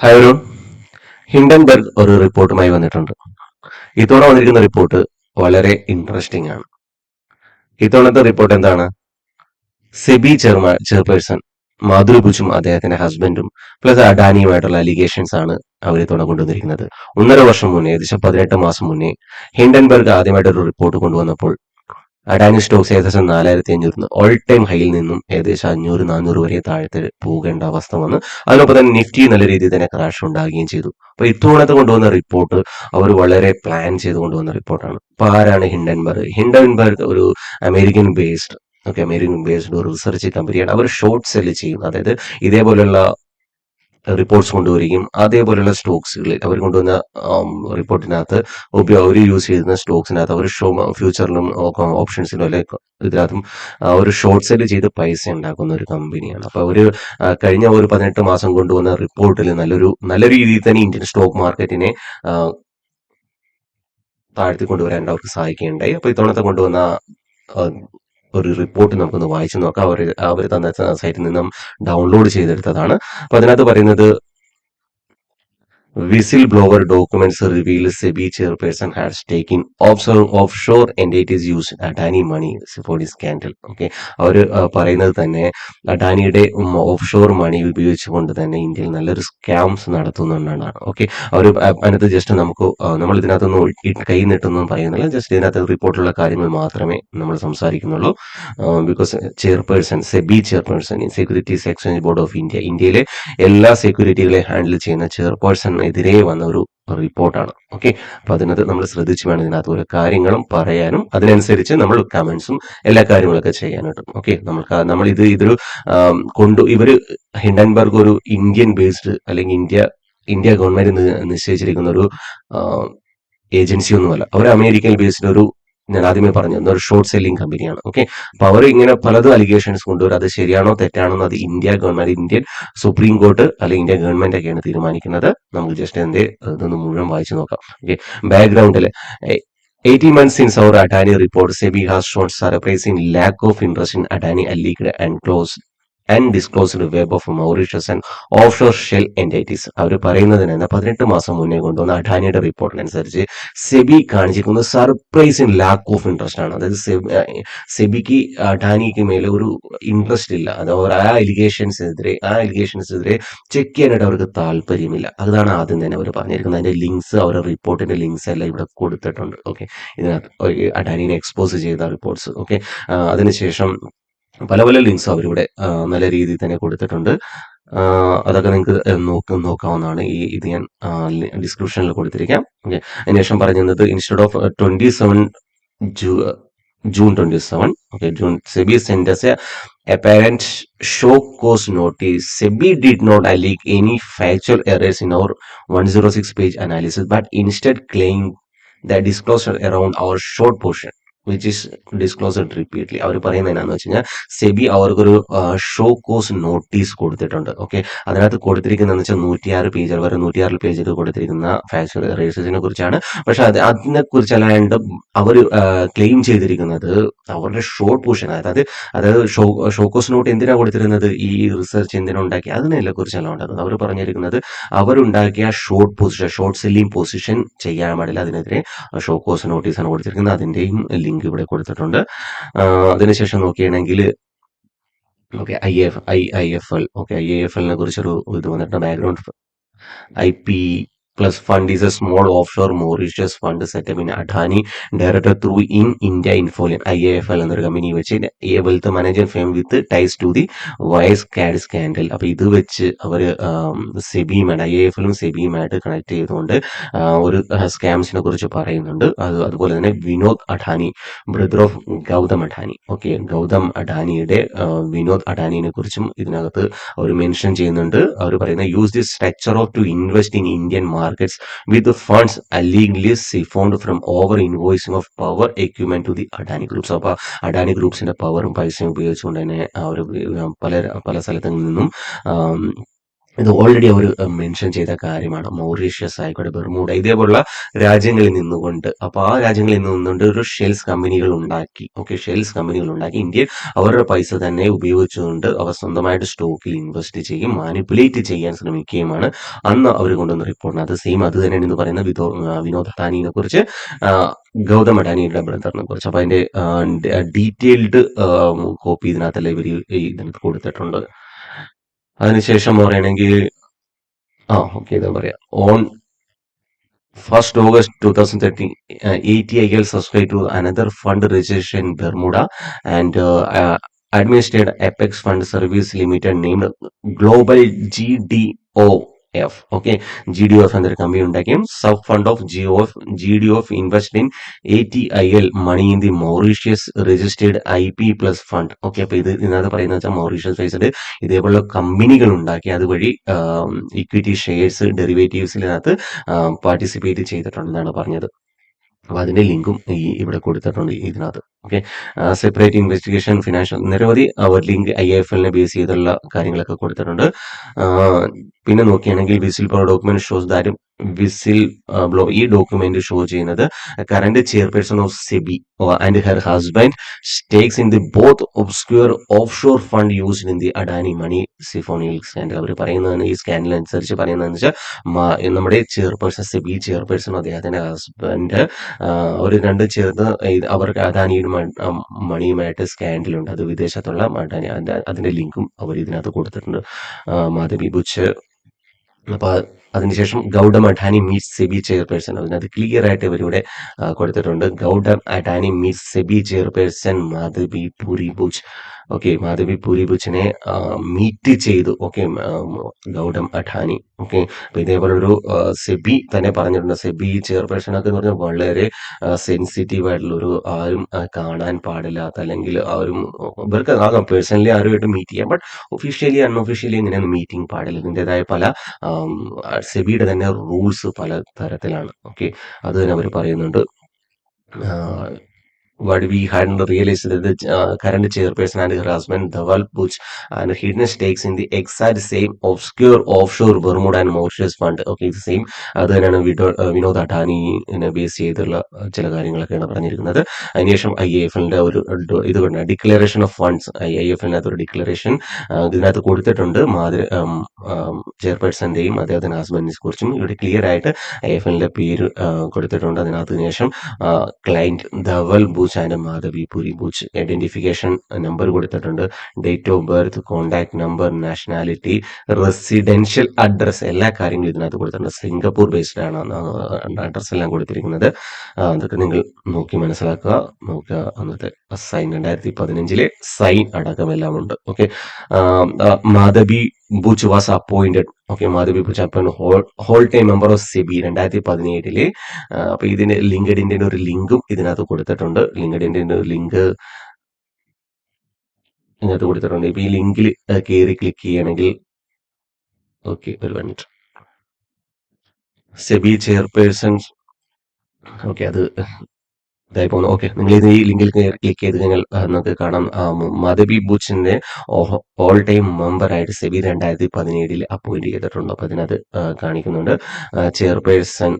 Hi ഒരു Hindenburg ഒരു റിപ്പോർട്ടുമായി വന്നിട്ടുണ്ട്. ഇത്തവണ വന്നിരിക്കുന്ന റിപ്പോർട്ട് വളരെ ഇൻട്രസ്റ്റിംഗ് ആണ്. ഇത്തവണത്തെ റിപ്പോർട്ട് എന്താണ്? സെബി ചെയർപേഴ്സൺ മാധുരി ബുച്ചും അദ്ദേഹത്തിന്റെ ഹസ്ബൻഡും പ്ലസ് അഡാനിയുമായിട്ടുള്ള അലിഗേഷൻസ് ആണ് അവർ ഇത്തവണ കൊണ്ടുവന്നിരിക്കുന്നത്. 1.5 വർഷം മുന്നേ, ഏകദേശം 18 മാസം മുന്നേ ഹിൻഡൻബർഗ് ആദ്യമായിട്ട് ഒരു റിപ്പോർട്ട് കൊണ്ടുവന്നപ്പോൾ അഡാനി സ്റ്റോക്സ് ഏകദേശം 4,500 ഓൾ ടൈം ഹൈയിൽ നിന്നും ഏകദേശം 500-400 വരെ താഴത്തെ പോകേണ്ട അവസ്ഥ വന്ന് അതിനൊപ്പം തന്നെ നിഫ്റ്റി നല്ല രീതിയിൽ തന്നെ ക്രാഷ് ഉണ്ടാകുകയും ചെയ്തു. അപ്പൊ ഇത്തവണത്തെ കൊണ്ടുവന്ന റിപ്പോർട്ട് അവർ വളരെ പ്ലാൻ ചെയ്ത് കൊണ്ടുവന്ന റിപ്പോർട്ടാണ്. അപ്പൊ ആരാണ് ഹിൻഡൻബർഗ്? ഹിൻഡൻബർഗ് ഒരു അമേരിക്കൻ ബേസ്ഡ് അമേരിക്കൻ ബേസ്ഡ് ഒരു റിസർച്ച് കമ്പനിയാണ്. അവർ ഷോർട്ട് സെല് ചെയ്യും. അതായത് ഇതേപോലുള്ള റിപ്പോർട്ട്സ് കൊണ്ടുവരികയും അതേപോലെയുള്ള സ്റ്റോക്സുകളിൽ അവർ കൊണ്ടുവന്ന റിപ്പോർട്ടിനകത്ത് അവർ യൂസ് ചെയ്യുന്ന സ്റ്റോക്സിനകത്ത് അവർ ഫ്യൂച്ചറിലും ഓപ്ഷൻസിലും അല്ലെ ഇതിനകത്തും ഒരു ഷോർട്ട് സെല് ചെയ്ത് പൈസ ഉണ്ടാക്കുന്ന ഒരു കമ്പനിയാണ്. അപ്പൊ അവര് കഴിഞ്ഞ ഒരു 18 മാസം കൊണ്ടുവന്ന റിപ്പോർട്ടിൽ നല്ല രീതിയിൽ തന്നെ ഇന്ത്യൻ സ്റ്റോക്ക് മാർക്കറ്റിനെ താഴ്ത്തി കൊണ്ടുവരാൻ അവർക്ക് സഹായിക്കുകയുണ്ടായി. അപ്പൊ ഇത്തവണത്തെ കൊണ്ടുവന്ന ഒരു റിപ്പോർട്ട് നമുക്കൊന്ന് വായിച്ചു നോക്കാം. അവർ തന്ന സൈറ്റിൽ നിന്നും ഡൗൺലോഡ് ചെയ്തെടുത്തതാണ്. അപ്പൊ അതിനകത്ത് പറയുന്നത്, whistleblower documents reveal SEBI chairperson has taken offshore entities used Adani money for the scandal. Okay, അവർ പറയുന്നത് തന്നെ അഡാനിയുടെ ഓഫ് മണി ഉപയോഗിച്ചുകൊണ്ട് തന്നെ ഇന്ത്യയിൽ നല്ലൊരു സ്കാംസ് നടത്തുന്നുണ്ടെന്നാണ്. ഓക്കെ, അവർ അതിനകത്ത് ജസ്റ്റ് നമ്മൾ ഇതിനകത്തൊന്നും കൈ നീട്ടൊന്നും പറയുന്നില്ല. ജസ്റ്റ് ഇതിനകത്ത് റിപ്പോർട്ടിലുള്ള കാര്യങ്ങൾ മാത്രമേ നമ്മൾ സംസാരിക്കുന്നുള്ളൂ. Because SEBI chairperson securities exchange board of ഇന്ത്യയിലെ എല്ലാ സെക്യൂരിറ്റികളെ ഹാൻഡിൽ ചെയ്യുന്ന ചെയർപേഴ്സൺ എതിരെ വന്ന ഒരു റിപ്പോർട്ടാണ്. ഓക്കെ, അപ്പൊ അതിനകത്ത് നമ്മൾ ശ്രദ്ധിച്ചു വേണം ഇതിനകത്ത് ഓരോ കാര്യങ്ങളും പറയാനും അതിനനുസരിച്ച് നമ്മൾ കമന്റ്സും എല്ലാ കാര്യങ്ങളൊക്കെ ചെയ്യാനായിട്ടും. ഓക്കെ, നമ്മൾ ഇതൊരു ഇവര് ഹിൻഡൻബർഗ് ഒരു ഇന്ത്യൻ ബേസ്ഡ് അല്ലെങ്കിൽ ഇന്ത്യ ഗവൺമെന്റ് നിശ്ചയിച്ചിരിക്കുന്ന ഒരു ഏജൻസി ഒന്നുമല്ല. അവർ അമേരിക്കൻ ബേസ്ഡ് ഞാൻ ആദ്യമേ പറഞ്ഞു ഒരു ഷോർട്ട് സെല്ലിംഗ് കമ്പനിയാണ്. ഓക്കെ, അപ്പൊ അവർ ഇങ്ങനെ പലതും അലിഗേഷൻസ് കൊണ്ടുവരും. അത് ശരിയാണോ തെറ്റാണോ അത് ഇന്ത്യൻ സുപ്രീം കോർട്ട് അല്ലെങ്കിൽ ഇന്ത്യ ഗവൺമെന്റ് ഒക്കെയാണ് തീരുമാനിക്കുന്നത്. നമുക്ക് ജസ്റ്റ് ഇതൊന്ന് മുഴുവൻ വായിച്ചു നോക്കാം. ഓക്കെ, ബാക്ക്ഗ്രൗണ്ടിൽ 18 months since our Adani report, SEBI has shown surprising lack of interest in Adani alleged and disclosed web of Mauritius and offshore shell entities. അവർ പറയുന്നതിന് 18 മാസം മുന്നേ കൊണ്ടുവന്ന അഡാനിയുടെ റിപ്പോർട്ടിനനുസരിച്ച് സെബി കാണിച്ചിരിക്കുന്ന സർപ്രൈസിങ് ലാക്ക് ഓഫ് ഇൻട്രസ്റ്റ് ആണ്. അതായത് സെബിക്ക് അഡാനിക്ക് മേലെ ഒരു ഇൻട്രസ്റ്റ് ഇല്ല. അത് ആ എലിഗേഷൻസിനെതിരെ ചെക്ക് ചെയ്യാനായിട്ട് അവർക്ക് താല്പര്യമില്ല. അതാണ് ആദ്യം തന്നെ അവർ പറഞ്ഞിരിക്കുന്നത്. അതിന്റെ ലിങ്ക്സ്, അവരുടെ റിപ്പോർട്ടിന്റെ ലിങ്ക്സ് എല്ലാം ഇവിടെ കൊടുത്തിട്ടുണ്ട്. ഓക്കെ, ഇതിനകത്ത് അഡാനിനെ എക്സ്പോസ് ചെയ്ത റിപ്പോർട്ട്സ്. ഓക്കെ, അതിനുശേഷം പല ലിങ്ക്സും അവരിവിടെ നല്ല രീതിയിൽ തന്നെ കൊടുത്തിട്ടുണ്ട്. അതൊക്കെ നിങ്ങൾക്ക് നോക്കാവുന്നതാണ്. ഇത് ഞാൻ ഡിസ്ക്രിപ്ഷനിൽ കൊടുത്തിരിക്കാം. ഓക്കെ, അതിനുശേഷം പറഞ്ഞത് instead of 27 June 27, okay, SEBI sent us a apparent show cause notice. SEBI did not allege any factual errors in our 106-page analysis, but instead claimed that disclosure around our short portion, which is disclosed repeatedly. അവർ പറയുന്നത് എന്നാന്ന് വെച്ച് കഴിഞ്ഞാൽ സെബി അവർക്കൊരു show cos notice കൊടുത്തിട്ടുണ്ട്. Okay, അതിനകത്ത് കൊടുത്തിരിക്കുന്നതെന്ന് വെച്ചാൽ 106 പേജിൽ കൊടുത്തിരിക്കുന്ന ഫാക്ച്വൽ എറേഴ്സിനെ കുറിച്ചാണ്. പക്ഷെ അതിനെ കുറിച്ചല്ലാണ്ട് അവർ ക്ലെയിം ചെയ്തിരിക്കുന്നത് അവരുടെ ഷോർട്ട് പോർഷൻ, അതായത് ഷോ കോസ് നോട്ട് എന്തിനാ കൊടുത്തിരുന്നത്, ഈ റിസർച്ച് എന്തിനാ ഉണ്ടാക്കി അതിനെ കുറിച്ചല്ല ഉണ്ടാക്കുന്നത്. അവർ പറഞ്ഞിരിക്കുന്നത് അവരുണ്ടാക്കിയ ഷോർട്ട് സെല്ലിംഗ് പൊസിഷൻ ചെയ്യാൻ പാടില്ല, അതിനെതിരെ ഷോ കോസ് നോട്ടീസാണ് കൊടുത്തിരിക്കുന്നത്. അതിന്റെയും ലിങ്ക് ഇവിടെ കൊടുത്തിട്ടുണ്ട്. അതിനുശേഷം നോക്കുകയാണെങ്കിൽ ഓക്കെ, IIFL, ഓക്കെ, IIFL കുറിച്ചൊരു ഇത് വന്നിട്ടുണ്ട്. Background IP plus fund is a small offshore Mauritius fund set up in Adani, directed through in India Infolio. IIFL എന്നൊരു കമ്പനി വെച്ച് wealth management firm with ties to the Wirecard scandal. അപ്പൊ ഇത് വെച്ച് അവര് IIFലും സെബിയുമായിട്ട് കണക്ട് ചെയ്തുകൊണ്ട് ഒരു സ്കാംസിനെ കുറിച്ച് പറയുന്നുണ്ട്. അതുപോലെ തന്നെ Vinod Adani, brother of Gautam Adani, okay, Gautam അഡാനിയുടെ വിനോദ് അഡാനിനെ കുറിച്ചും ഇതിനകത്ത് അവർ മെൻഷൻ ചെയ്യുന്നുണ്ട്. അവർ പറയുന്നത് use this structure of to invest in Indian markets with the funds illegally siphoned from over invoicing of power equipment to the Adani Groups. അപ്പോൾ അഡാനി ഗ്രൂപ്പ്സിന്റെ പവറും പൈസയും ഉപയോഗിച്ചുകൊണ്ട് തന്നെ അവർ പല സ്ഥലത്തു നിന്നും ഇത് ഓൾറെഡി അവർ മെൻഷൻ ചെയ്ത കാര്യമാണ്. മൗറീഷ്യസ് ആയിക്കോട്ടെ, ബെർമുഡ, ഇതേപോലുള്ള രാജ്യങ്ങളിൽ നിന്നുകൊണ്ട്, അപ്പോൾ ആ രാജ്യങ്ങളിൽ നിന്നുകൊണ്ട് ഒരു ഷെൽസ് കമ്പനികൾ ഉണ്ടാക്കി. ഓക്കെ, ഷെൽസ് കമ്പനികൾ ഉണ്ടാക്കി ഇന്ത്യയിൽ അവരുടെ പൈസ തന്നെ ഉപയോഗിച്ചുകൊണ്ട് അവർ സ്വന്തമായിട്ട് സ്റ്റോക്കിൽ ഇൻവെസ്റ്റ് ചെയ്യും, മാനിപ്പുലേറ്റ് ചെയ്യാൻ ശ്രമിക്കുകയുമാണ് അന്ന് അവർ കൊണ്ടുവന്ന റിപ്പോർട്ടിന്. അത് സെയിം അത് തന്നെയാണ് ഇന്ന് പറയുന്ന വിനോദ് അദാനിയെ കുറിച്ച്, ഗൗതം അഡാനിയുടെ ബ്രദറിനെ കുറിച്ച്. അപ്പോൾ അതിന്റെ ഡീറ്റെയിൽഡ് കോപ്പി ഇതിനകത്തല്ല ഇവർ ഇതിനകത്ത് കൊടുത്തിട്ടുണ്ട്. അതിനുശേഷം പറയുകയാണെങ്കിൽ ഓക്കെ, ഇതാ പറയാം. On 1st August 2013, ATIL subscribed to another fund registration in Bermuda and administered Apex Fund Service Limited named Global GDOF. Okay, GDOF എന്നൊരു കമ്പനി ഉണ്ടാക്കിയും sub fund of GDOF invest in ATIL money in the Mauritius registered IP plus fund. Okay, അപ്പൊ ഇതിനകത്ത് പറയുന്നത് വെച്ചാൽ Mauritius based ഇതേപോലുള്ള കമ്പനികൾ ഉണ്ടാക്കി അതുവഴി ഇക്വിറ്റി ഷെയർസ് ഡെറിവേറ്റീവ്സിനകത്ത് പാർട്ടിസിപ്പേറ്റ് ചെയ്തിട്ടുണ്ടെന്നാണ് പറഞ്ഞത്. അപ്പോൾ അതിന്റെ ലിങ്കും ഇവിടെ കൊടുത്തിട്ടുണ്ട് ഇതിനകത്ത്. ഓക്കെ, സെപ്പറേറ്റ് ഇൻവെസ്റ്റിഗേഷൻ, ഫിനാൻഷ്യൽ, നിരവധി ലിങ്ക് IIFL ബേസ് ചെയ്തുള്ള കാര്യങ്ങളൊക്കെ കൊടുത്തിട്ടുണ്ട്. പിന്നെ നോക്കുകയാണെങ്കിൽ whistle blow document shows that whistle blow, ഈ ഡോക്യുമെന്റ് ഷോ ചെയ്യുന്നത് current chairperson of SEBI and her husband stakes in the both obscure offshore fund used in the Adani money siphoning scandal. അവർ പറയുന്നത്, ഈ സ്കാൻഡൽ അനുസരിച്ച് പറയുന്നതെന്ന് വെച്ചാൽ നമ്മുടെ chairperson, SEBI chairperson അദ്ദേഹത്തിന്റെ ഹസ്ബൻഡ്, അവർ രണ്ടും ചേർന്ന് അവർക്ക് അദാനിയുടെ മണിയുമായിട്ട് സ്കാൻഡലുണ്ട്. അത് വിദേശത്തുള്ള അദാനി, അതിന്റെ ലിങ്കും അവർ ഇതിനകത്ത് കൊടുത്തിട്ടുണ്ട്. മാധവി ബുച്ച്. അപ്പൊ അതിനുശേഷം Gautam Adani meets SEBI chairperson, അതിനകത്ത് ക്ലിയർ ആയിട്ട് ഇവരിവിടെ കൊടുത്തിട്ടുണ്ട്. Gautam Adani meets SEBI chairperson Madhabi Puri Buch. Okay, Madhabi Puri ബുച്ചിനെ മീറ്റ് ചെയ്തു. ഓക്കെ, ഗൗഡം അഡാനി. ഓക്കെ, അപ്പൊ ഇതേപോലെ ഒരു സെബി തന്നെ പറഞ്ഞിട്ടുണ്ട്, സെബി ചെയർപേഴ്സൺ ഒക്കെ എന്ന് പറഞ്ഞാൽ വളരെ സെൻസിറ്റീവ് ആയിട്ടുള്ള ഒരു, ആരും കാണാൻ പാടില്ലാത്ത, അല്ലെങ്കിൽ ആരും ഇവർക്ക് ആകാം പേഴ്സണലി ആരുമായിട്ട് മീറ്റ് ചെയ്യാം, ബട്ട് ഒഫീഷ്യലി അൺഒഫീഷ്യലി ഇങ്ങനെയൊന്നും മീറ്റിംഗ് പാടില്ല. ഇതിൻ്റെതായ പല സെബിയുടെ തന്നെ റൂൾസ് പല തരത്തിലാണ്. ഓക്കെ, അത് തന്നെ അവർ പറയുന്നുണ്ട്. What we hadn't realized that the current chairperson and her husband Dhaval Buch and hidden stakes in the exact same obscure offshore Bermuda and Mauritius fund. Okay, the same. അത് തന്നെയാണ് Vinod അഡാനിനെ base ചെയ്തുള്ള ചില കാര്യങ്ങളൊക്കെയാണ് പറഞ്ഞിരിക്കുന്നത്. അതിനുശേഷം IIFL ഒരു ഇത് കൊണ്ട് ഡിക്ലറേഷൻ ഓഫ് ഫണ്ട്സ്, IIFL ഒരു ഡിക്ലറേഷൻ ഇതിനകത്ത് കൊടുത്തിട്ടുണ്ട്. ചെയർപേഴ്സന്റെയും അദ്ദേഹത്തിന്റെ ഹസ്ബൻഡിനെ കുറിച്ചും ഇവിടെ ക്ലിയർ ആയിട്ട് IIFL പേര് കൊടുത്തിട്ടുണ്ട്. അതിനകത്ത് ശേഷം client Dhaval Buch and Madhabi Puri Buch, identification number കൊടുത്തിട്ടുണ്ട്, date of birth, contact number, nationality, residential address, എല്ലാ കാര്യങ്ങളും ഇതിനകത്ത് കൊടുത്തിട്ടുണ്ട്. സിംഗപ്പൂർ ബേസ്ഡ് ആണ് അഡ്രസ് എല്ലാം കൊടുത്തിരിക്കുന്നത്. അതൊക്കെ നിങ്ങൾ നോക്കി മനസ്സിലാക്കുക. നോക്കുക, അന്നത്തെ സൈൻ 2015 സൈൻ അടക്കമെല്ലാം ഉണ്ട്. Okay, Madhabi Buch was appointed. Okay, Madhabi Buch appoint whole time member of SEBI 2017. അപ്പൊ ഇതിന്റെ ലിങ്ക്ഡിന്റെ ഒരു ലിങ്കും ഇതിനകത്ത് കൊടുത്തിട്ടുണ്ട്. ലിങ്ക്ഡിന്റെ ഒരു ലിങ്ക് ഇതിനകത്ത് കൊടുത്തിട്ടുണ്ട്. ഇപ്പൊ ഈ ലിങ്കിൽ കയറി ക്ലിക്ക് ചെയ്യണമെങ്കിൽ, ഓക്കെ ഒരു മിനിറ്റ്, സെബി ചെയർപേഴ്സൺ, ഓക്കെ അത് ഇതായി പോകുന്നു. ഓക്കെ, നിങ്ങൾ ഇത് ഈ ലിങ്കിൽ ക്ലിക്ക് ചെയ്ത് കഴിഞ്ഞാൽ നമുക്ക് കാണാം, മാധവി ബുച്ചിന്റെ ഓൾ ടൈം മെമ്പർ ആയിട്ട് സെബി 2017 അപ്പോയിന്റ് ചെയ്തിട്ടുണ്ട്. അപ്പൊ അതിനകത്ത് കാണിക്കുന്നുണ്ട് ചെയർപേഴ്സൺ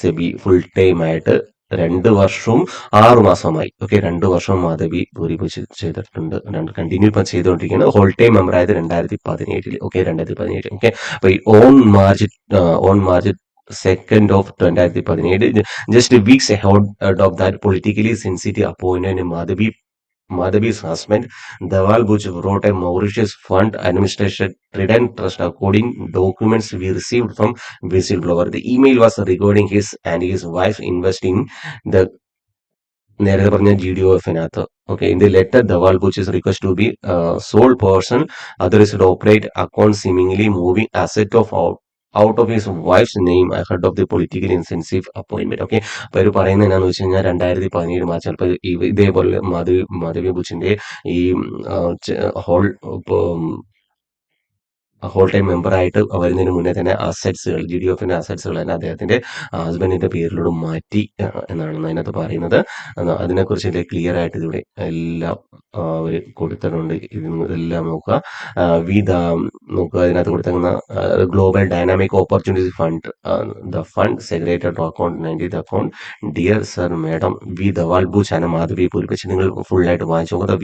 സെബി ഫുൾ ടൈം ആയിട്ട് 2 വർഷവും 6 മാസമായി. ഓക്കെ, 2 വർഷവും മാധവി പൂരി ബുച്ച് ചെയ്തിട്ടുണ്ട്, കണ്ടിന്യൂ ഇപ്പം ചെയ്തുകൊണ്ടിരിക്കുകയാണ്. ഹോൾ ടൈം മെമ്പർ ആയത് 2017. ഓക്കെ, 2017. ഓക്കെ, അപ്പൊ ഈ on March 2nd of 2017, just weeks ahead of that politically sensitive appointment, Madhavi's husband Dhaval Buch wrote a Mauritius fund administration Trident Trust according documents we received from whistleblower. The email was regarding his and his wife investing the നേരത്തെ പറഞ്ഞ GDOFനകത്ത്. Okay, in the letter, Dhaval Buch is request to be sole person authorized to operate account, seemingly moving asset of out of his wife's name ahead of the politically insensitive appointment. Okay, അപ്പൊ ഇവർ പറയുന്നത് എന്നാന്ന് വെച്ച് കഴിഞ്ഞാൽ 2017 March ചിലപ്പോൾ ഇതേപോലെ മാധവി ബുച്ചിന്റെ ഈ whole whole time മെമ്പറായിട്ട് വരുന്നതിന് മുന്നേ തന്നെ GDOFന്റെ അസറ്റ്സുകൾ തന്നെ അദ്ദേഹത്തിന്റെ ഹസ്ബൻഡിന്റെ പേരിലൂടെ മാറ്റി എന്നാണ് അതിനകത്ത് പറയുന്നത്. അതിനെക്കുറിച്ച് ക്ലിയർ ആയിട്ട് ഇതിവിടെ എല്ലാം അവർ കൊടുത്തിട്ടുണ്ട്. ഇതെല്ലാം നോക്കുക. നോക്കുക, ഇതിനകത്ത് കൊടുത്തേക്കുന്ന global dynamic opportunity fund, the fund segregated to account 90th account dear sir madam we Dhaval Buch and Madhabi പൂരിപ്പിച്ച് നിങ്ങൾ ഫുൾ ആയിട്ട് വായിച്ചു നോക്കുക.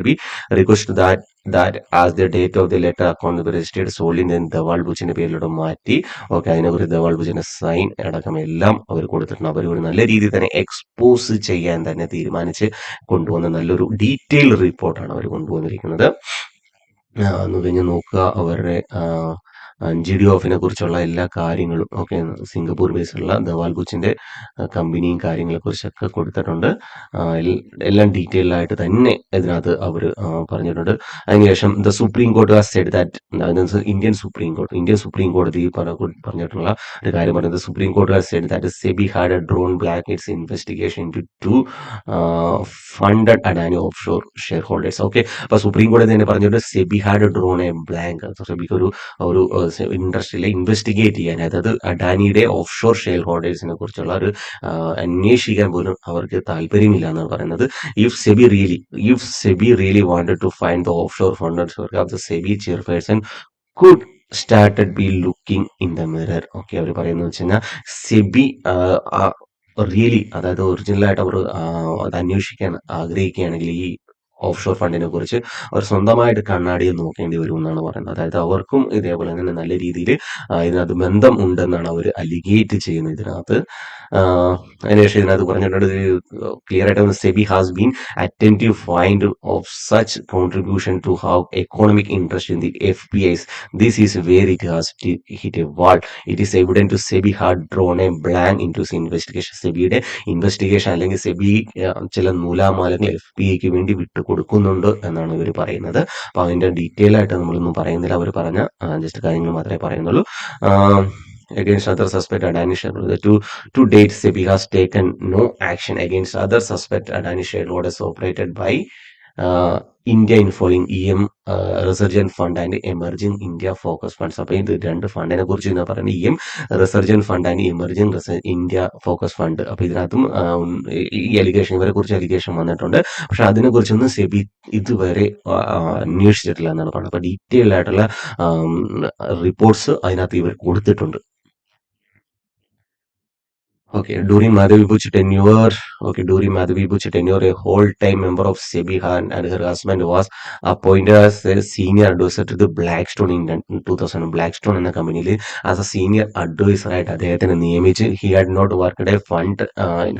We request that as the date of the letter account registered solely Dhaval ബുച്ചിന്റെ പേരിലൂടെ മാറ്റി. ഓക്കെ, അതിനെക്കുറിച്ച് ധവാൽ ബുച്ചിന്റെ സൈൻ അടക്കം എല്ലാം അവർ കൊടുത്തിട്ടുണ്ട്. അവർ ഒരു നല്ല രീതിയിൽ തന്നെ എക്സ്പോസ് ചെയ്യാൻ തന്നെ തീരുമാനിച്ച് കൊണ്ടുവന്ന നല്ലൊരു ഡീറ്റെയിൽ റിപ്പോർട്ടാണ് അവർ കൊണ്ടുവന്നിരിക്കുന്നത്. എന്ന് കഴിഞ്ഞ് നോക്കുക, അവരുടെ GDOFനെ കുറിച്ചുള്ള എല്ലാ കാര്യങ്ങളും ഓക്കെ, സിംഗപ്പൂർ ബേസിലുള്ള ധവാൽ ബുച്ചിന്റെ കമ്പനിയും കാര്യങ്ങളെ കുറിച്ചൊക്കെ കൊടുത്തിട്ടുണ്ട്. എല്ലാം ഡീറ്റെയിൽ ആയിട്ട് തന്നെ ഇതിനകത്ത് അവർ പറഞ്ഞിട്ടുണ്ട്. അതിനുശേഷം ദ സുപ്രീം കോടതി has said that Indian supreme കോടതി പറഞ്ഞിട്ടുള്ള ഒരു കാര്യം പറയുന്നത്, സുപ്രീം കോടതി has said that SEBI had drawn blank its investigation to funded Adani offshore shareholders. Okay, അപ്പൊ സുപ്രീം കോടതി തന്നെ പറഞ്ഞിട്ട് SEBI had drawn a blank, സെബിക്ക് ഒരു ഇൻഡസ്ട്രിയിലെ ഇൻവെസ്റ്റിഗേറ്റ് ചെയ്യാൻ, അതായത് അഡാനിയുടെ ഓഫ് ഷോർ ഷെയർ ഹോൾഡേഴ്സിനെ കുറിച്ചുള്ള ഒരു അന്വേഷിക്കാൻ പോലും അവർക്ക് താല്പര്യമില്ല എന്നാണ് പറയുന്നത്. If SEBI really wanted to find the offshore funders of the SEBI chairperson could started be looking in the mirror. Okay, അവർ പറയുന്നത് വെച്ച് കഴിഞ്ഞാൽ സെബി റിയലി, അതായത് ഒറിജിനലായിട്ട് അവർ അത് അന്വേഷിക്കാൻ ആഗ്രഹിക്കുകയാണെങ്കിൽ ഈ ഓഫ് ഷോർ ഫണ്ടിനെ കുറിച്ച് അവർ സ്വന്തമായിട്ട് കണ്ണാടിയിൽ നോക്കേണ്ടി വരും എന്നാണ് പറയുന്നത്. അതായത് അവർക്കും ഇതേപോലെ തന്നെ നല്ല രീതിയിൽ ഇതിനകത്ത് ബന്ധം ഉണ്ടെന്നാണ് അവർ അലിഗേറ്റ് ചെയ്യുന്നത് ഇതിനകത്ത്. അതിനുശേഷം ഇതിനകത്ത് പറഞ്ഞിട്ടുണ്ട് ക്ലിയർ ആയിട്ട്, SEBI has been attentive find of such contribution to have economic interest in the FPIs. This is where it has hit a wall. It is evident to SEBI had drawn a blank into investigation. സെബിയുടെ investigation അല്ലെങ്കിൽ SEBI ചില നൂലാമാലകൾ FPIക്ക് വേണ്ടി കൊടുക്കുന്നുണ്ട് എന്നാണ് ഇവർ പറയുന്നത്. അപ്പൊ അതിന്റെ ഡീറ്റെയിൽ ആയിട്ട് നമ്മളൊന്നും പറയുന്നില്ല, അവർ പറഞ്ഞ ജസ്റ്റ് കാര്യങ്ങൾ മാത്രമേ പറയുന്നുള്ളൂ. Against other suspect Adani shareholders. To date, SEBI has taken no action against other suspect Adani shareholders operated by India Infoling Resurgent Fund and Emerging India Focus Funds. അപ്പോൾ ഇത് രണ്ട് ഫണ്ടിനെ കുറിച്ച് എന്ന് പറയുന്നത് Resurgent Fund and Emerging India Focus Fund. അപ്പോൾ ഇതിനകത്തും ഈ ഇവരെ കുറിച്ച് അലിഗേഷൻ വന്നിട്ടുണ്ട്. പക്ഷെ അതിനെ കുറിച്ചൊന്നും സെബി ഇതുവരെ അന്വേഷിച്ചിട്ടില്ല എന്നാണ് പറയുന്നത്. അപ്പോൾ ഡീറ്റെയിൽ ആയിട്ടുള്ള റിപ്പോർട്ട്സ് അതിനകത്ത് ഇവർ കൊടുത്തിട്ടുണ്ട്. Okay, during Madhavi Buch tenure, a whole-time member of SEBI and her husband was appointed as a senior advisor to the Blackstone in 2000. Blackstone എന്ന കമ്പനിയിൽ as a senior advisor ആയിട്ട് അദ്ദേഹത്തിനെ നിയമിച്ച്. He had not worked a fund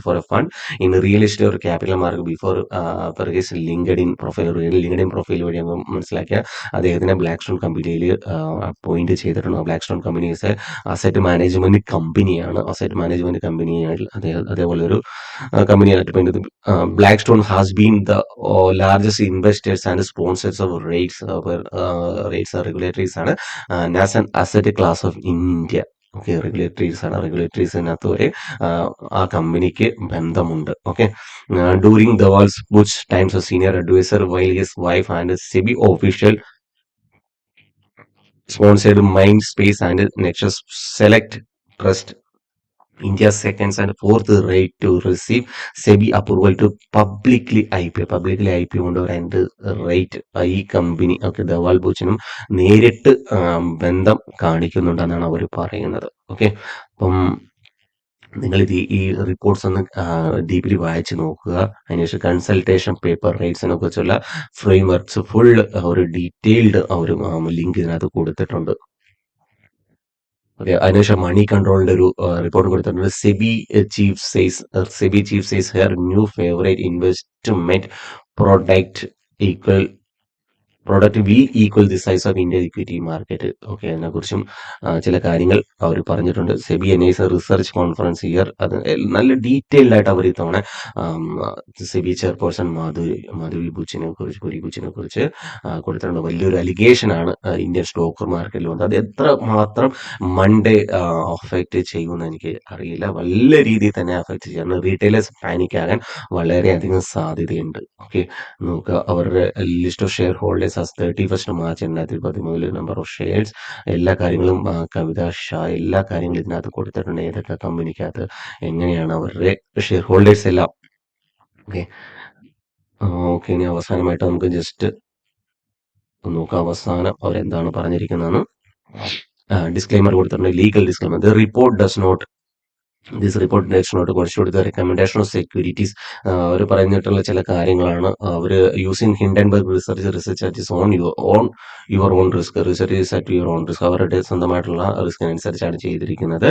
for a fund in real estate or capital market before his LinkedIn profile വഴി മനസ്സിലാക്കിയ അദ്ദേഹത്തിനെ Blackstone കമ്പനിയിൽ appoint ചെയ്തിട്ടുണ്ട്. ബ്ലാക്ക്സ്റ്റോൺ കമ്പനി അസറ്റ് മാനേജ്മെന്റ് കമ്പനിയാണ്. അതേപോലെ ഒരു കമ്പനിയായിട്ട് Blackstone has been the largest investors and sponsors of REITs regulatories ആണ് as an asset class of India. Okay, റെഗുലേറ്ററീസിനകത്ത് വരെ ആ കമ്പനിക്ക് ബന്ധമുണ്ട്. Okay, during Dhaval Buch times senior adviser while his wife and SEBI official sponsored Mindspace and Nexus Select Trust India's second and fourth right to receive SEBI approval to publicly IPO കൊണ്ട് രണ്ട് right ഈ company Dhawal ബുച്ചിനും നേരിട്ട് ബന്ധം കാണിക്കുന്നുണ്ടെന്നാണ് അവർ പറയുന്നത്. Okay, അപ്പം നിങ്ങൾ ഈ reports ഒന്ന് ഡീപ്ലി വായിച്ച് നോക്കുക. അതിനുശേഷം കൺസൾട്ടേഷൻ പേപ്പർ റൈറ്റ്സിനെ കുറിച്ചുള്ള ഫ്രെയിം വർക്ക്സ് ഫുൾ ഒരു ഡീറ്റെയിൽഡ് ഒരു ലിങ്ക് ഇതിനകത്ത് കൊടുത്തിട്ടുണ്ട്. അതിനുശേഷം മണി കൺട്രോളിന്റെ ഒരു റിപ്പോർട്ട് കൊടുത്തിട്ടുണ്ട്. SEBI chief says her new favourite investment product will equal the size of India equity market. Okay, അതിനെക്കുറിച്ചും ചില കാര്യങ്ങൾ അവർ പറഞ്ഞിട്ടുണ്ട്. SEBI NIS research conference year, അത് നല്ല ഡീറ്റെയിൽഡ് ആയിട്ട് അവർ ഇത്തവണ സെബി ചെയർപേഴ്സൺ മാധവി ബുച്ചിനെ കുറിച്ച് കൊടുത്തിട്ടുണ്ട്. വലിയൊരു അലിഗേഷൻ ആണ് ഇന്ത്യൻ സ്റ്റോക്ക് മാർക്കറ്റിൽ വന്നത്. അത് എത്ര മാത്രം മൺഡേ അഫക്റ്റ് ചെയ്യുമെന്ന് എനിക്ക് അറിയില്ല. വലിയ രീതിയിൽ തന്നെ അഫക്റ്റ് ചെയ്യാണ്. റീറ്റെയിലേഴ്സ് പാനിക് ആകാൻ വളരെയധികം സാധ്യതയുണ്ട്. ഓക്കെ, നോക്കുക, അവരുടെ list of share holders shares as 31 March 2013, number of shares, എല്ലാ കാര്യങ്ങളും കവിത ഷാ എല്ലാ കാര്യങ്ങളും ഇതിനകത്ത് കൊടുത്തിട്ടുണ്ട്. ഏതൊക്കെ കമ്പനിക്കകത്ത് എങ്ങനെയാണ് അവരുടെ ഷെയർ ഹോൾഡേഴ്സ് എല്ലാം. ഓക്കെ ഓക്കെ ഇനി അവസാനമായിട്ട് നമുക്ക് ജസ്റ്റ് നോക്കാം അവസാനം അവരെന്താണ് പറഞ്ഞിരിക്കുന്നതെന്ന്. ഡിസ്ക്ലൈമർ കൊടുത്തിട്ടുണ്ട്, legal disclaimer. The report does not this report does not constitute the recommendation of securities. അവർ പറഞ്ഞിട്ടുള്ള ചില കാര്യങ്ങളാണ്. അവർ using Hindenburg research at is your own risk, research is at your own risk, അവരുടെ സ്വന്തമായിട്ടുള്ള റിസ്കിനനുസരിച്ചാണ് ചെയ്തിരിക്കുന്നത്.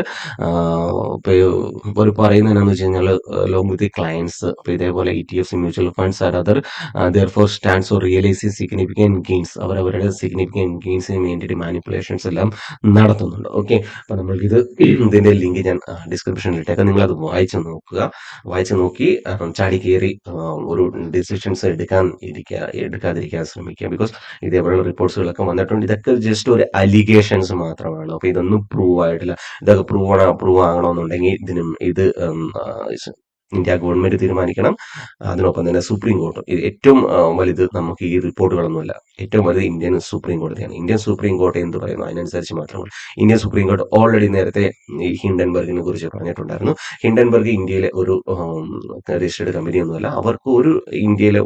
ഇപ്പോൾ പറയുന്നത് എന്താണെന്ന് വെച്ച് കഴിഞ്ഞാൽ ലോങ് വിത്ത് ദി ക്ലയൻസ്, അപ്പോൾ ഇതേപോലെ ETFs, mutual funds are other therefore stands or realising significant gains, അവരവരുടെ സിഗ്നിഫിക്കൻറ്റ് ഗെയിൻസിന് വേണ്ടിയിട്ട് മാനിപ്പുലേഷൻസ് എല്ലാം നടത്തുന്നുണ്ട്. ഓക്കെ, അപ്പോൾ നമ്മൾക്കിത് ഇതിൻ്റെ ലിങ്ക് ഞാൻ ഡിസ്ക്രിപ്ഷനിൽ ഇട്ടേക്കാം. നിങ്ങളത് വായിച്ച് നോക്കുക. വായിച്ച് നോക്കി ചാടി കയറി ഒരു ഡിസിഷൻസ് എടുക്കാതിരിക്കാൻ ശ്രമിക്കുക. ബിക്കോസ് ഇതേപോലുള്ള റിപ്പോർട്ട്സുകളൊക്കെ വന്നിട്ടുണ്ട്. ഇതൊക്കെ ജസ്റ്റ് ഒരു അലിഗേഷൻസ് മാത്രമാണ്. അപ്പോൾ ഇതൊന്നും പ്രൂവ് ആയിട്ടില്ല. ഇതൊക്കെ പ്രൂവ് ആകണമെന്നുണ്ടെങ്കിൽ ഇത് ഇന്ത്യ ഗവൺമെന്റ് തീരുമാനിക്കണം. അതിനൊപ്പം തന്നെ സുപ്രീം കോർട്ട്. ഇത് ഏറ്റവും വലുത് നമുക്ക് ഈ റിപ്പോർട്ടുകളൊന്നുമല്ല, ഏറ്റവും വലുത് ഇന്ത്യൻ സുപ്രീം കോടതിയാണ്. ഇന്ത്യൻ സുപ്രീം കോടതി എന്ത് പറയുന്നു അതിനനുസരിച്ച് മാത്രമാണ്. ഇന്ത്യൻ സുപ്രീം കോടതി ഓൾറെഡി നേരത്തെ ഈ ഹിൻഡൻബർഗിനെ കുറിച്ച് പറഞ്ഞിട്ടുണ്ടായിരുന്നു. ഹിൻഡൻബർഗ് ഇന്ത്യയിലെ ഒരു രജിസ്റ്റേർഡ് കമ്പനിയൊന്നുമല്ല. അവർക്ക് ഇന്ത്യയിലെ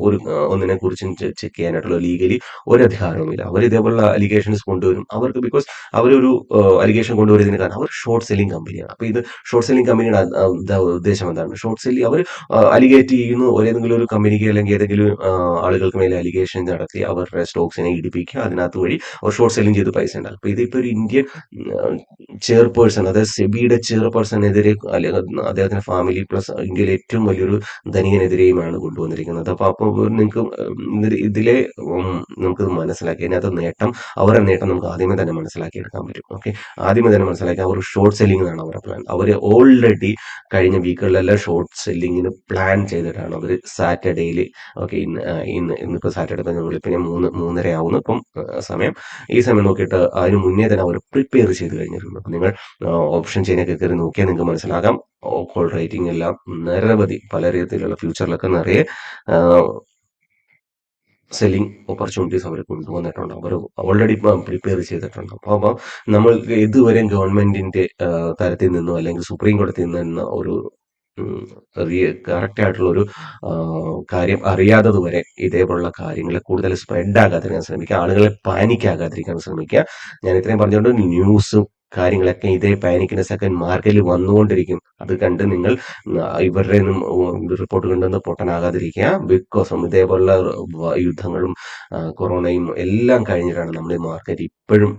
ഒന്നിനെ കുറിച്ചും ചെക്ക് ചെയ്യാനായിട്ടുള്ള ലീഗലി ഒരു അധികാരവുമില്ല. അവർ ഇതേപോലുള്ള അലിഗേഷൻസ് കൊണ്ടുവരും. അവർക്ക് ബിക്കോസ് അവരൊരു അലിഗേഷൻ കൊണ്ടുവരുന്നതിന് കാരണം അവർ ഷോർട്ട് സെല്ലിംഗ് കമ്പനിയാണ്. അപ്പോൾ ഇത് ഷോർട്ട് സെല്ലിംഗ് കമ്പനിയുടെ ഉദ്ദേശം എന്താണ്? ഷോർട്ട് സെല്ലിംഗ് അവർ അലിഗേറ്റ് ചെയ്യുന്നു. ഏതെങ്കിലും ഒരു കമ്പനിക്ക് അല്ലെങ്കിൽ ഏതെങ്കിലും ആളുകൾക്ക് മേലെ അലിഗേഷൻ നടത്തി അവരുടെ സ്റ്റോക്സിനെ ഇടിപ്പിക്കുക. അതിനകത്ത് വഴി അവർ ഷോർട്ട് സെല്ലിംഗ് ചെയ്ത് പൈസ ഉണ്ടാകും. അപ്പോൾ ഇതിപ്പോൾ ഒരു ഇന്ത്യൻ ചെയർപേഴ്സൺ, അതായത് സെബിയുടെ ചെയർപേഴ്സണെതിരെ അദ്ദേഹത്തിന്റെ ഫാമിലി പ്ലസ് ഇന്ത്യയിലെ ഏറ്റവും വലിയൊരു ധനികനെതിരെയുമാണ് കൊണ്ടുവന്നിരിക്കുന്നത്. അപ്പോൾ നിങ്ങൾക്ക് ഇതിലെ നമുക്കിത് മനസ്സിലാക്കി അതിനകത്ത് നേട്ടം, അവരുടെ നേട്ടം നമുക്ക് ആദ്യമേ തന്നെ മനസ്സിലാക്കി എടുക്കാൻ പറ്റും. ഓക്കെ, ആദ്യമേ തന്നെ മനസ്സിലാക്കി അവർ ഷോർട്ട് സെല്ലിംഗ് എന്നാണ് അവരുടെ പ്ലാൻ. അവർ ഓൾറെഡി കഴിഞ്ഞ വീക്കുകളിലെല്ലാം ഷോർട്ട് സെല്ലിങ്ങിന് പ്ലാൻ ചെയ്തിട്ടാണ് അവർ സാറ്റർഡേയിൽ. ഓക്കെ, ഇന്നിപ്പോൾ സാറ്റർഡേ വെളുപ്പിനെ 3:30 ആവുന്നു ഇപ്പം സമയം. ഈ സമയം നോക്കിയിട്ട് അതിന് മുന്നേ തന്നെ അവർ പ്രിപ്പയർ ചെയ്ത് കഴിഞ്ഞിട്ടുണ്ട്. അപ്പം നിങ്ങൾ ഓപ്ഷൻ ചെയിനൊക്കെ കയറി നോക്കിയാൽ നിങ്ങൾക്ക് മനസ്സിലാക്കാം. കോൾ റേറ്റിംഗ് എല്ലാം നിരവധി പല രീതിയിലുള്ള ഫ്യൂച്ചറിലൊക്കെ നിറയെ സെല്ലിംഗ് ഓപ്പർച്യൂണിറ്റീസ് അവർ കൊണ്ടുവന്നിട്ടുണ്ട്. അവർ ഓൾറെഡി പ്രിപ്പയർ ചെയ്തിട്ടുണ്ട്. അപ്പോൾ നമ്മൾ ഇതുവരെ ഗവൺമെന്റിന്റെ തരത്തിൽ നിന്നോ അല്ലെങ്കിൽ സുപ്രീം കോടതിയിൽ നിന്നോ ഒരു കറക്റ്റ് ആയിട്ടുള്ള ഒരു കാര്യം അറിയാത്തത് വരെ ഇതേപോലുള്ള കാര്യങ്ങളെ കൂടുതൽ സ്പ്രെഡ് ആകാതിരിക്കാൻ ശ്രമിക്കുക. ആളുകളെ പാനിക് ആകാതിരിക്കാൻ ശ്രമിക്കുക. ഞാൻ ഇത്രയും പറഞ്ഞുകൊണ്ട് ന്യൂസും കാര്യങ്ങളൊക്കെ ഇതേ പാനിക്കിന്റെ സെക്കൻഡ് മാർക്കറ്റിൽ വന്നുകൊണ്ടിരിക്കും. അത് കണ്ട് നിങ്ങൾ ഇവരുടെ റിപ്പോർട്ട് കണ്ടെന്ന് പൊട്ടനാകാതിരിക്കുക. ബിക്കോസ് ഇതേപോലുള്ള യുദ്ധങ്ങളും കൊറോണയും എല്ലാം കഴിഞ്ഞിട്ടാണ് നമ്മൾ ഈ മാർക്കറ്റ് ഇപ്പോഴും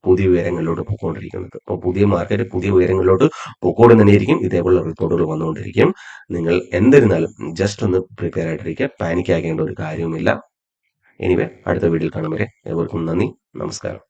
പുതിയ ഉയരങ്ങളിലോട്ട് പോയിക്കൊണ്ടിരിക്കുന്നത്. അപ്പോൾ പുതിയ മാർക്കറ്റ് പുതിയ ഉയരങ്ങളിലോട്ട് പോയിക്കൊണ്ട് തന്നെയായിരിക്കും. ഇതേപോലുള്ള റിപ്പോർട്ടുകൾ വന്നുകൊണ്ടിരിക്കും. നിങ്ങൾ എന്നിരുന്നാലും ജസ്റ്റ് ഒന്ന് പ്രിപ്പയർ ആയിട്ടിരിക്കുക. പാനിക് ആകേണ്ട ഒരു കാര്യവുമില്ല. എനിവേ, അടുത്ത വീഡിയോയിൽ കാണും വരെ ഏവർക്കും നന്ദി, നമസ്കാരം.